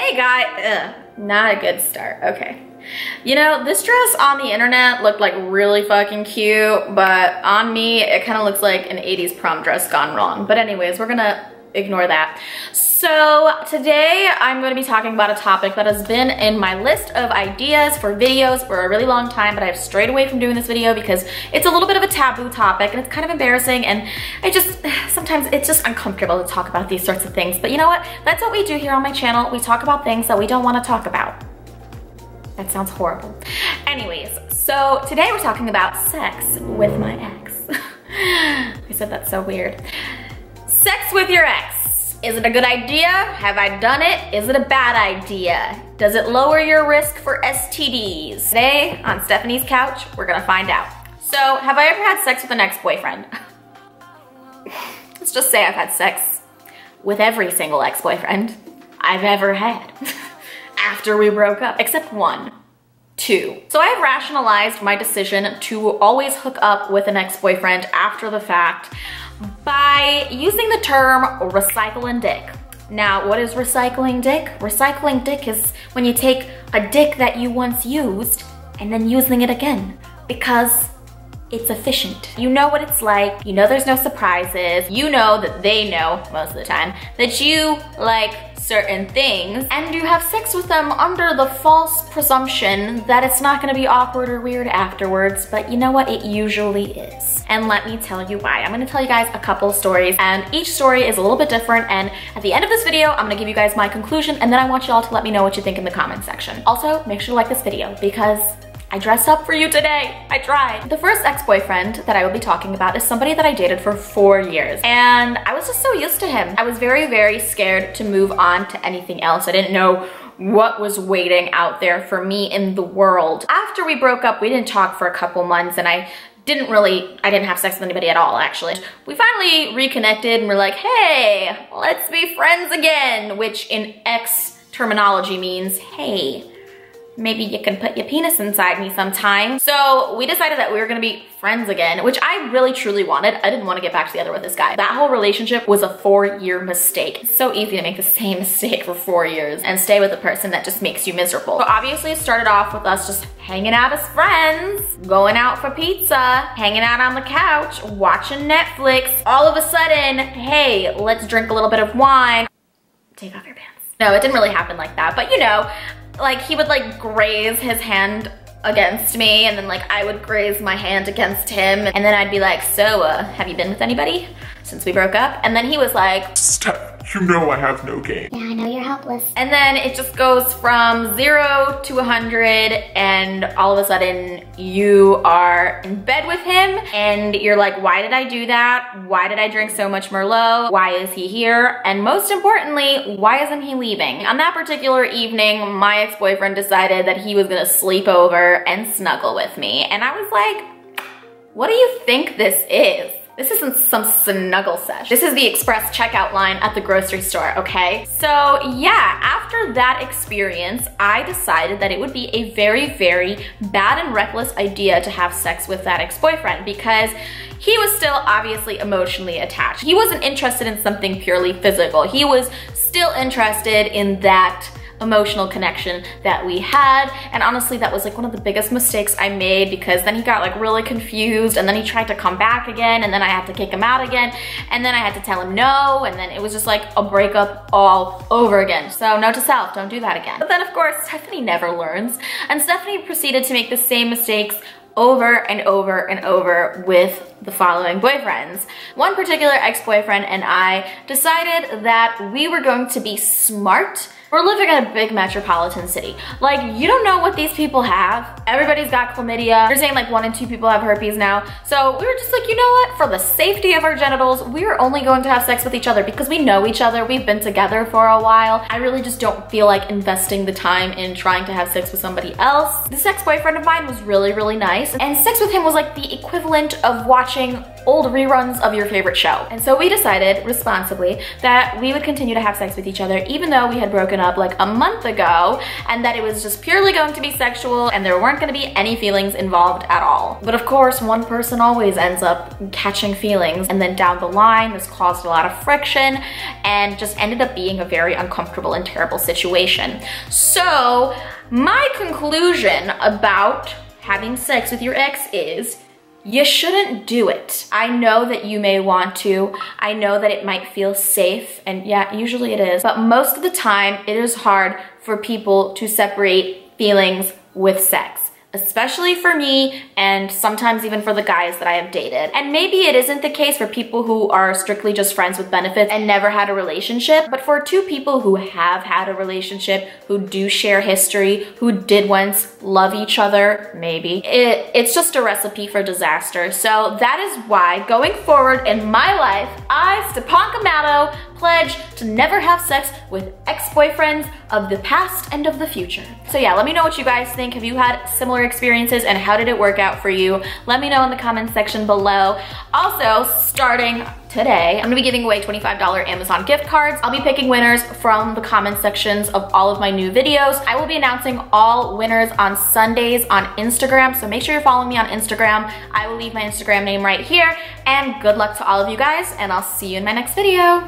Hey guy, not a good start, okay. You know, this dress on the internet looked like really fucking cute, but on me, it kind of looks like an 80s prom dress gone wrong. But anyways, we're gonna ignore that. So today I'm going to be talking about a topic that has been in my list of ideas for videos for a really long time, but I've strayed away from doing this video because it's a little bit of a taboo topic and it's kind of embarrassing, and sometimes it's just uncomfortable to talk about these sorts of things. But you know what? That's what we do here on my channel. We talk about things that we don't want to talk about. That sounds horrible. Anyways, so today we're talking about sex with my ex. I said that's so weird. Sex with your ex. Is it a good idea? Have I done it? Is it a bad idea? Does it lower your risk for STDs? Today on Stephanie's couch, we're gonna find out. So, have I ever had sex with an ex-boyfriend? Let's just say I've had sex with every single ex-boyfriend I've ever had after we broke up, except one. 2. So I have rationalized my decision to always hook up with an ex-boyfriend after the fact by using the term recycling dick. Now, what is recycling dick? Recycling dick is when you take a dick that you once used and then using it again because it's efficient. You know what it's like. You know there's no surprises. You know that they know, most of the time, that you like certain things, and you have sex with them under the false presumption that it's not gonna be awkward or weird afterwards, but you know what? It usually is. And let me tell you why. I'm gonna tell you guys a couple stories, and each story is a little bit different, and at the end of this video, I'm gonna give you guys my conclusion, and then I want you all to let me know what you think in the comment section. Also, make sure to like this video because I dressed up for you today. I tried. The first ex-boyfriend that I will be talking about is somebody that I dated for 4 years. And I was just so used to him. I was very, very scared to move on to anything else. I didn't know what was waiting out there for me in the world. After we broke up, we didn't talk for a couple months, and I didn't have sex with anybody at all, actually. We finally reconnected and we're like, hey, let's be friends again, which in ex terminology means, hey, maybe you can put your penis inside me sometime. So we decided that we were gonna be friends again, which I really truly wanted. I didn't want to get back together with this guy. That whole relationship was a 4-year mistake. It's so easy to make the same mistake for 4 years and stay with a person that just makes you miserable. So obviously it started off with us just hanging out as friends, going out for pizza, hanging out on the couch, watching Netflix. All of a sudden, hey, let's drink a little bit of wine. Take off your pants. No, it didn't really happen like that, but you know, like he would like graze his hand against me, and then like I would graze my hand against him, and then I'd be like, so have you been with anybody since we broke up? And then he was like, Steph, you know I have no game. Yeah, I know you're helpless. And then it just goes from 0 to 100, and all of a sudden you are in bed with him and you're like, why did I do that? Why did I drink so much Merlot? Why is he here? And most importantly, why isn't he leaving? On that particular evening, my ex-boyfriend decided that he was gonna sleep over and snuggle with me. And I was like, what do you think this is? This isn't some snuggle sesh. This is the express checkout line at the grocery store, okay? So yeah, after that experience, I decided that it would be a very, very bad and reckless idea to have sex with that ex-boyfriend because he was still obviously emotionally attached. He wasn't interested in something purely physical. He was still interested in that emotional connection that we had, and honestly that was like one of the biggest mistakes I made because then he got like really confused, and then he tried to come back again, and then I had to kick him out again, and then I had to tell him no, and then it was just like a breakup all over again. So note to self, don't do that again. But then of course Stephanie never learns, and Stephanie proceeded to make the same mistakes over and over and over with the following boyfriends. One particular ex-boyfriend and I decided that we were going to be smart. We're living in a big metropolitan city. Like, you don't know what these people have. Everybody's got chlamydia. They're saying like 1 in 2 people have herpes now. So we were just like, you know what? For the safety of our genitals, we are only going to have sex with each other because we know each other. We've been together for a while. I really just don't feel like investing the time in trying to have sex with somebody else. This ex-boyfriend of mine was really, really nice. And sex with him was like the equivalent of watching old reruns of your favorite show. And so we decided responsibly that we would continue to have sex with each other even though we had broken up like a month ago, and that it was just purely going to be sexual and there weren't going to be any feelings involved at all. But of course, one person always ends up catching feelings, and then down the line this caused a lot of friction and just ended up being a very uncomfortable and terrible situation. So my conclusion about having sex with your ex is you shouldn't do it. I know that you may want to. I know that it might feel safe, and yeah, usually it is, but most of the time it is hard for people to separate feelings with sex. Especially for me, and sometimes even for the guys that I have dated. And maybe it isn't the case for people who are strictly just friends with benefits and never had a relationship, but for two people who have had a relationship, who do share history, who did once love each other, maybe, it's just a recipe for disaster. So that is why, going forward in my life, I, Stepanka Matto, pledge to never have sex with ex-boyfriends of the past and of the future. So yeah, let me know what you guys think. Have you had similar experiences and how did it work out for you? Let me know in the comments section below. Also, starting today, I'm gonna be giving away $25 Amazon gift cards. I'll be picking winners from the comment sections of all of my new videos. I will be announcing all winners on Sundays on Instagram, so make sure you're following me on Instagram. I will leave my Instagram name right here, and good luck to all of you guys, and I'll see you in my next video.